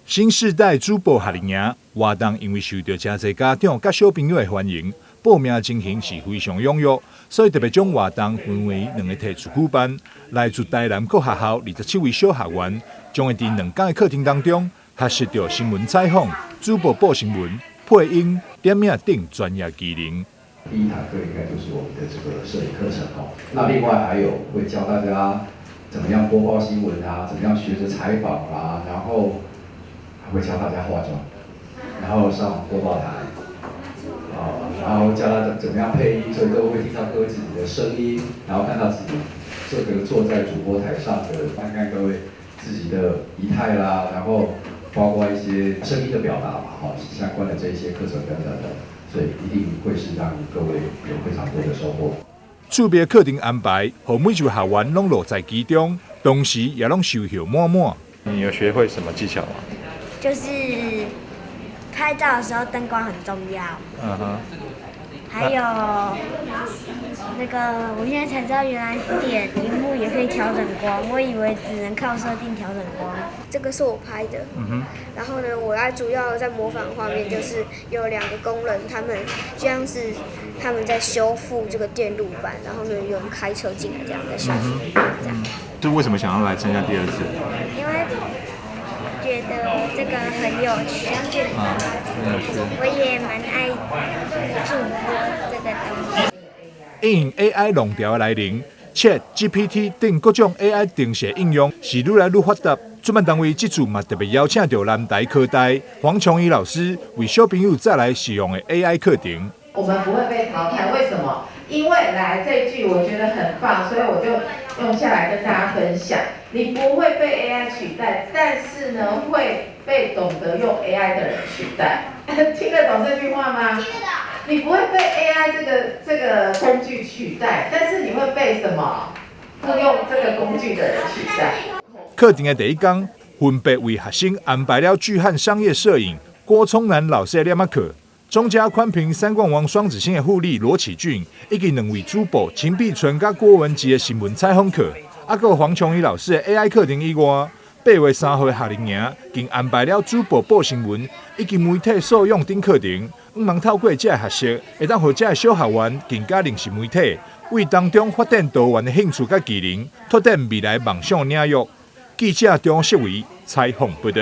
新世代主播夏令营活动，因为受到真侪家长甲小朋友的欢迎，报名情形是非常踊跃，所以特别将活动分为2个梯次举办。来自台南各学校27位小学员，将会在2天的课程当中，学习到新闻采访、主播报新闻、配音、点名等专业技能。第一堂课应该就是我们的这个摄影课程哦。那另外还有会教大家怎么样播报新闻啊，怎么样学着采访啊，然后还会教大家化妆，然后上播报台，然后教他怎么样配音，所以各位会听到各位自己的声音，然后看到自己这个坐在主播台上的，看看各位自己的仪态啦，然后包括一些声音的表达嘛，相关的这一些课程等等的。所以一定会是让各位有非常多的收获。趣味课程安排，和每一位学员拢乐在其中，同时也拢收获满满。你有学会什么技巧吗？就是拍照的时候灯光很重要。还有那个，我现在才知道，原来点荧幕也可以调整光，我以为只能靠设定调整光。这个是我拍的，然后呢，我主要在模仿画面，就是有2个工人，他们就像是他们在修复这个电路板，然后呢，有人开车进来这样在修复，这样。就为什么想要来参加第2次？因为觉得这个很有趣，很有趣。我也蛮爱主播这个东西。因 AI 浪潮的来临 ，ChatGPT 等各种 AI 定式应用是愈来愈发达。主办单位这次嘛特别邀请到南台科大黄琼怡老师为小朋友再来使用的 AI 课程。我们不会被淘汰，为什么？因为来这一句我觉得很棒，所以我就用下来跟大家分享。你不会被 AI 取代，但是呢会被懂得用 AI 的人取代。听得懂这句话吗？听得懂。你不会被 AI 这个工具取代，但是你会被什么？会用这个工具的人取代。课程的第1天，分别为学生安排了巨汉商业摄影郭聪南老师的练课。中嘉宽屏3冠王双子星的护理罗启俊，以及2位主播秦碧纯甲郭文吉的新闻采访课，还有黄琼怡老师的 AI 课程以外，8月3号的夏令营，更安排了主播报新闻以及媒体素养等课程。希望透过这学习，会当让这小学员更加认识媒体，为当中发展多元的兴趣甲技能，拓展未来梦想领域。记者张世伟采访报道。